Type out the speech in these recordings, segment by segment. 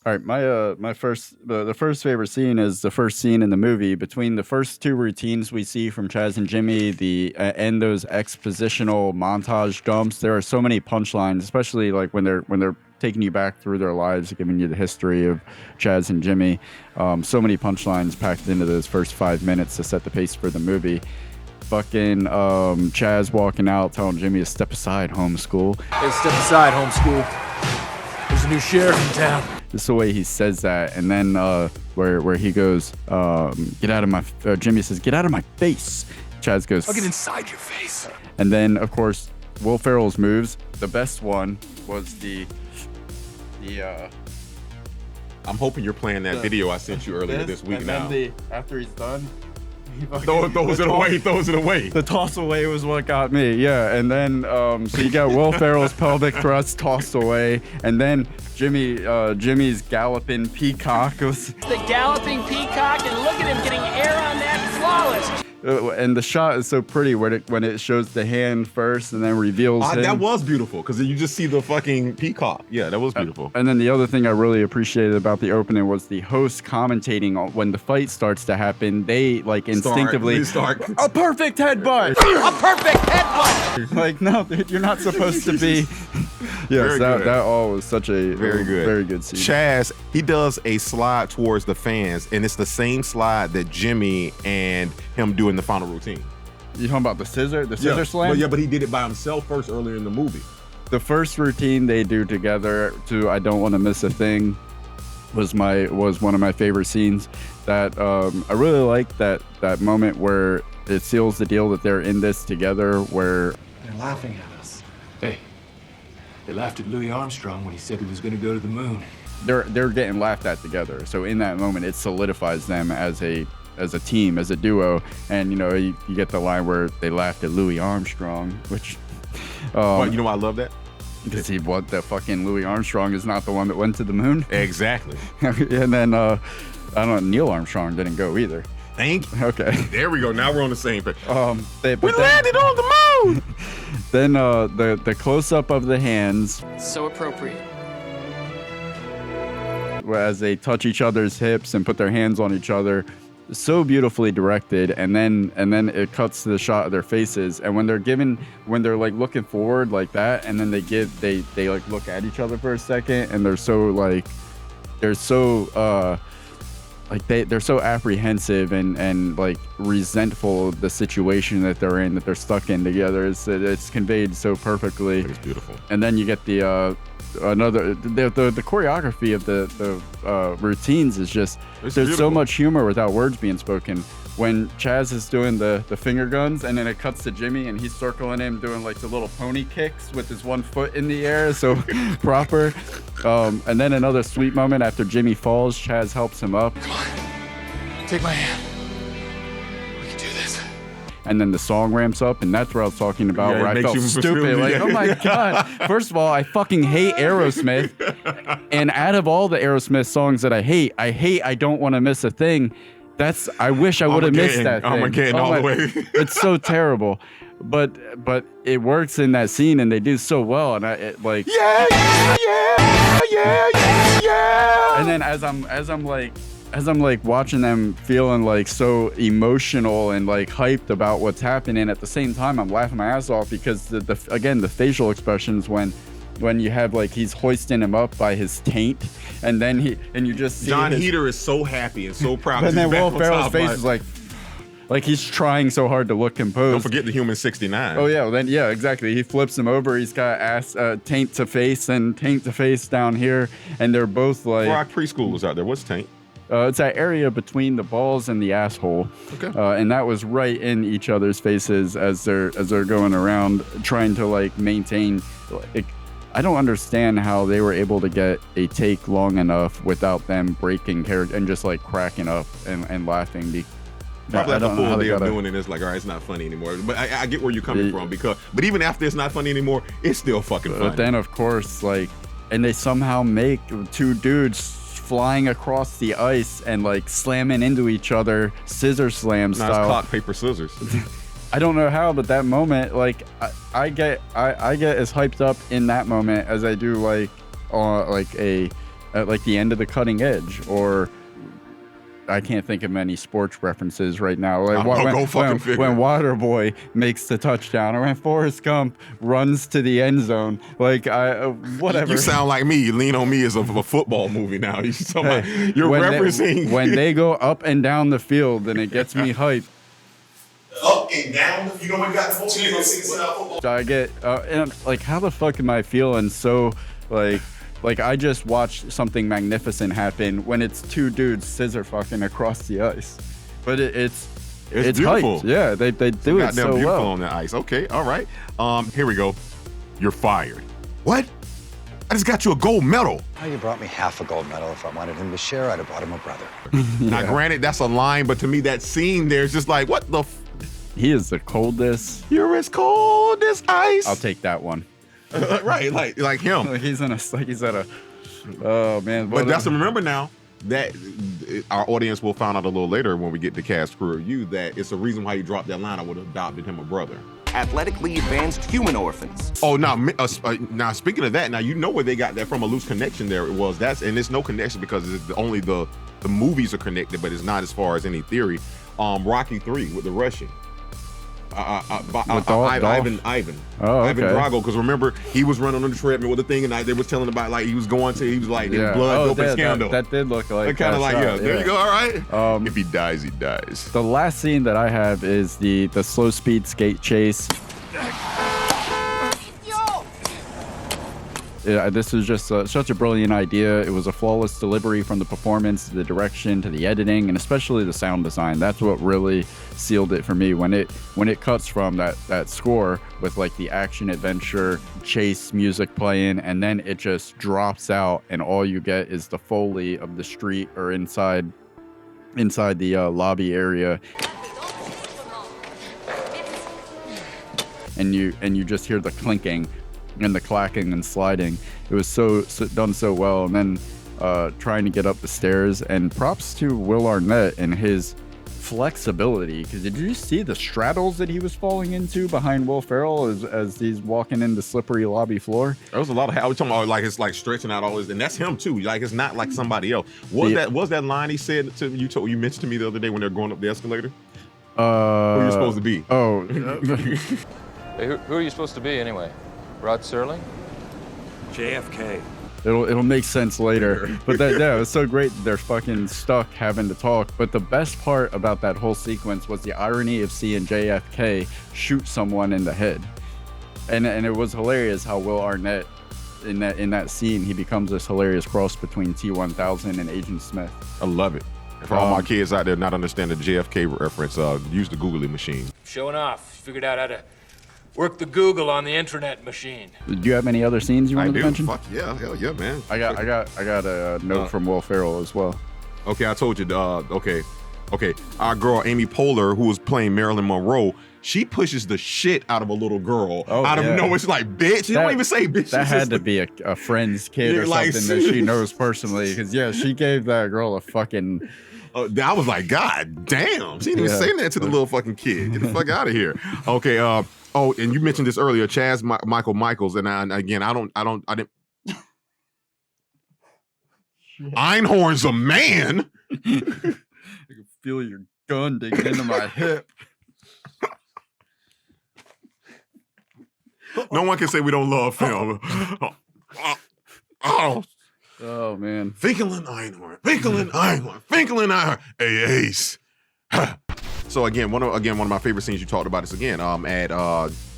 All right, my first the first favorite scene is the first scene in the movie. Between the first two routines we see from Chaz and Jimmy, the and those expositional montage dumps, there are so many punchlines, especially like when they're taking you back through their lives, giving you the history of Chaz and Jimmy. So many punchlines packed into those first 5 minutes to set the pace for the movie. Fucking Chaz walking out, telling Jimmy to step aside, homeschool. Hey, step aside, homeschool. There's a new sheriff in town. Just the way he says that, and then where he goes, get out of my. Jimmy says, "Get out of my face." Chaz goes, I'll get inside your face. and then of course Will Ferrell's moves. The best one was the. I'm hoping you're playing that video I sent you earlier this week and now. Then after he's done, he Throws it away. Throws it away. The toss away was what got me, yeah. And then so you got Will Ferrell's pelvic thrust tossed away, and then Jimmy's galloping peacock was. The galloping peacock, and look at him getting air on that, flawless. And the shot is so pretty when it shows the hand first and then reveals him. That was beautiful because you just see the fucking peacock. Yeah, that was beautiful. And then the other thing I really appreciated about the opening was the host commentating on when the fight starts to happen. They like instinctively start. A perfect headbutt. A perfect headbutt. Like, no, dude, you're not supposed to be. Yes, that all was such a very good scene. Chaz, he does a slide towards the fans, and it's the same slide that Jimmy and him do in the final routine. You talking about the scissor slam? But he did it by himself first earlier in the movie. The first routine they do together to "I Don't Want to Miss a Thing" was one of my favorite scenes. That I really like that moment where it seals the deal that they're in this together. Where They're laughing at us. Hey, they laughed at Louis Armstrong when he said he was going to go to the moon. they're getting laughed at together. So in that moment, it solidifies them as a team, as a duo. And you get the line where they laughed at Louis Armstrong, which But you know why I love that? because the fucking Louis Armstrong is not the one that went to the moon. Exactly. And then I don't know, Neil Armstrong didn't go either. Thank you. Okay. There we go. Now we're on the same page. We landed on the moon. Then the close up of the hands So appropriate. as they touch each other's hips and put their hands on each other, so beautifully directed. And then it cuts to the shot of their faces, and when they're like looking forward like that, and then they like look at each other for a second, and they're so apprehensive and like resentful of the situation that they're in, that they're stuck in together. It's conveyed so perfectly. It's beautiful. And then you get the choreography of the routines is just, It's there's so beautiful. much humor without words being spoken. When Chaz is doing the finger guns, and then it cuts to Jimmy and he's circling him, doing like the little pony kicks with his one foot in the air, so proper. And then another sweet moment after Jimmy falls, Chaz helps him up. Come on. Take my hand. We can do this. And then the song ramps up, and that's what I was talking about, Yeah, it where I makes felt you feel stupid. stupid, Like, yeah. oh my God. First of all, I fucking hate Aerosmith. And out of all the Aerosmith songs that I hate I Don't Want to Miss a Thing. I wish I would have missed that thing. Armageddon all the way. It's so terrible. But it works in that scene, and they do so well. And yeah. And then as I'm like watching them feeling like so emotional and like hyped about what's happening, at the same time I'm laughing my ass off because the facial expressions when you have like he's hoisting him up by his taint, and then you just see John Heder is so happy and so proud. and then He's back Will on Ferrell's top, face is like he's trying so hard to look composed. Don't forget the Human 69. Oh yeah, well, then yeah, exactly. He flips him over. He's got taint to face and taint to face down here, and they're both like. For our preschoolers out there, what's taint? It's that area between the balls and the asshole. Okay. And that was right in each other's faces as they're going around trying to like maintain. I don't understand how they were able to get a take long enough without them breaking character and just like cracking up and laughing. Probably I like the don't know how full they day of gotta- doing it, it's like, all right, it's not funny anymore. But I get where you're coming from but even after it's not funny anymore, it's still fucking funny. But then of course and they somehow make two dudes flying across the ice and like slamming into each other, scissor slam Nice style. clock, paper, scissors. I don't know how, but that moment, like I get as hyped up in that moment as I do like a at like the end of the cutting edge, or I can't think of many sports references right now. Like go fucking figure. When Waterboy makes the touchdown, or when Forrest Gump runs to the end zone, like whatever. You sound like me. You Lean on Me is a football movie now. You're referencing when they go up and down the field, and it gets me hyped. Up and down. You know when you got the whole team football. So I get and like, how the fuck am I feeling so like I just watched something magnificent happen when it's two dudes scissor fucking across the ice, but it's beautiful. hyped. Yeah, they do it so beautiful well on the ice. Okay, all right. Here we go. You're fired. What? I just got you a gold medal. Oh, you brought me half a gold medal. If I wanted him to share, I'd have brought him a brother. Now, granted, that's a line, but to me, that scene there is just like, what the? He is the coldest. You're as cold as ice. I'll take that one. Right, like him. Like he's at a. Oh man! But that's remember now that our audience will find out a little later when we get to cast crew review that it's a reason why he dropped that line. I would have adopted him a brother. Athletically advanced human orphans. Oh, now speaking of that, now you know where they got that from. A loose connection there. It was and it's no connection because it's only the movies are connected, but it's not as far as any theory. Rocky 3 with the Russian. Ivan Drago, because remember he was running on the treadmill with the thing, and they was telling about like he was like blood open scandal. That did look like kind of like there you go. All right. If he dies, he dies. The last scene that I have is the slow speed skate chase. Yeah, this is just such a brilliant idea. It was a flawless delivery from the performance to the direction to the editing, and especially the sound design. That's what really sealed it for me. When it cuts from that score with like the action adventure chase music playing, and then it just drops out, and all you get is the Foley of the street or inside the lobby area. And you just hear the clinking and the clacking and sliding. It was so done so well. And then trying to get up the stairs, and props to Will Arnett and his flexibility, because did you see the straddles that he was falling into behind Will Ferrell as he's walking in the slippery lobby floor? There was a lot of I was talking about like it's like stretching out all this, and that's him too. Like it's not like somebody else. Was that line he said to you? You mentioned to me the other day when they're going up the escalator. Who you're supposed to be? Oh. Hey, who are you supposed to be anyway? Rod Serling? JFK. It'll make sense later. But it was so great. They're fucking stuck having to talk. But the best part about that whole sequence was the irony of seeing JFK shoot someone in the head. And it was hilarious how Will Arnett in that scene, he becomes this hilarious cross between T-1000 and Agent Smith. I love it. For all my kids out there not understanding the JFK reference, use the Googly machine. Showing off. Figured out how to work the Google on the internet machine. Do you have any other scenes you wanted to mention? Fuck yeah, hell yeah, man. I got a note from Will Ferrell as well. Okay, I told you. Okay. Our girl Amy Poehler, who was playing Marilyn Monroe, she pushes the shit out of a little girl out of nowhere. She's like, bitch. She don't even say bitch. That had to be a friend's kid or something that she knows personally. Because she gave that girl a fucking. I was like, God damn. She didn't even say that to the little fucking kid. Get the fuck out of here. Okay. And you mentioned this earlier, Chaz Michaels, and I didn't. Einhorn's a man. I can feel your gun digging into my hip. No one can say we don't love film. Oh man. Finkelin Einhorn. Hey, Ace. So again, one of my favorite scenes you talked about is again at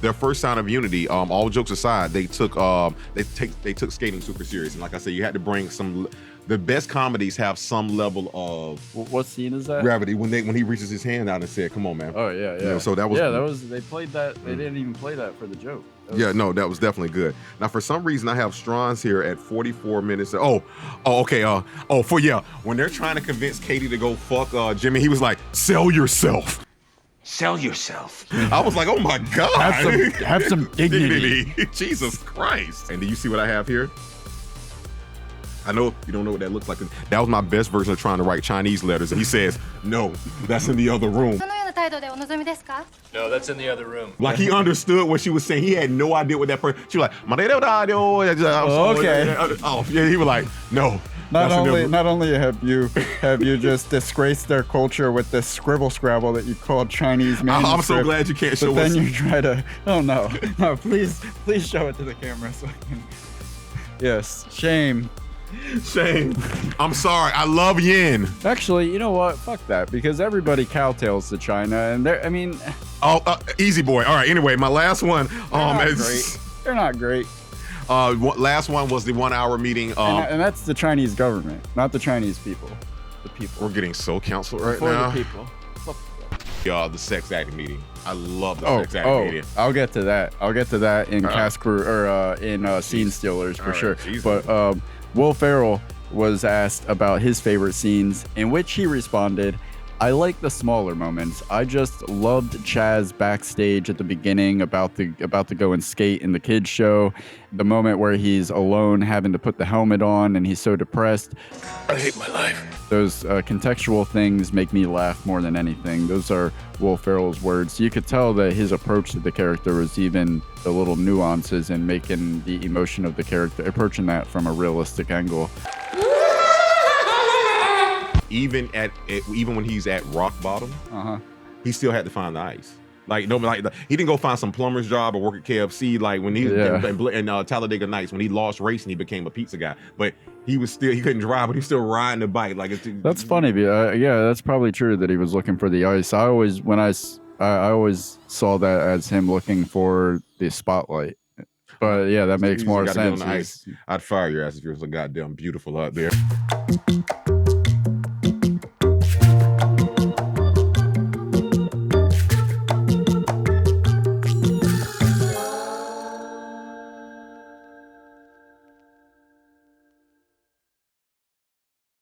their first Sound of Unity. All jokes aside, they took skating super serious, and like I said, you had to bring some. The best comedies have some level of what scene is that? Gravity when he reaches his hand out and said, "Come on, man." Oh yeah. You know, so that was they played that. They didn't even play that for the joke. That was definitely good. Now, for some reason, I have Strauss here at 44 minutes. Okay. When they're trying to convince Katie to go fuck Jimmy, he was like, "Sell yourself." Sell yourself. I was like, oh my God. Have some dignity. Jesus Christ. And do you see what I have here? I know you don't know what that looks like. That was my best version of trying to write Chinese letters. And he says, no, that's in the other room. No, that's in the other room. Like he understood what she was saying. He had no idea what that person. She was like, okay. oh yeah. He was like, no, Not That's only enough. not only have you just disgraced their culture with this scribble scrabble that you called Chinese manuscript. I'm so glad you can't show But us. then you try to. Oh no, no! Please show it to the camera so I can. Yes, shame. Shame. I'm sorry. I love yen. Actually, you know what? Fuck that, because everybody cowtails to China, and they're. I mean, Oh, easy boy. All right. Anyway, my last one. they're not Is, great. They're not great. last one was the 1 hour meeting. And that's the Chinese government, not the Chinese people. The people. We're getting so canceled right For now. the people. The sex acting meeting. I love the sex acting meeting. I'll get to that. I'll get to that in cast crew or in Scene Stealers for All right, sure. Jesus. But Will Ferrell was asked about his favorite scenes, in which he responded, "I like the smaller moments. I just loved Chaz backstage at the beginning about to go and skate in the kids show, the moment where he's alone having to put the helmet on and he's so depressed. I hate my life. Those contextual things make me laugh more than anything." Those are Will Ferrell's words. You could tell that his approach to the character was even the little nuances in making the emotion of the character, approaching that from a realistic angle. Even when he's at rock bottom, he still had to find the ice. Like he didn't go find some plumber's job or work at KFC. Like when he in Talladega Nights, when he lost racing, he became a pizza guy. But he couldn't drive, but he's still riding the bike. Like That's funny. Yeah, that's probably true that he was looking for the ice. I always saw that as him looking for the spotlight. But yeah, that makes more sense. I'd fire your ass if you were so goddamn beautiful out there.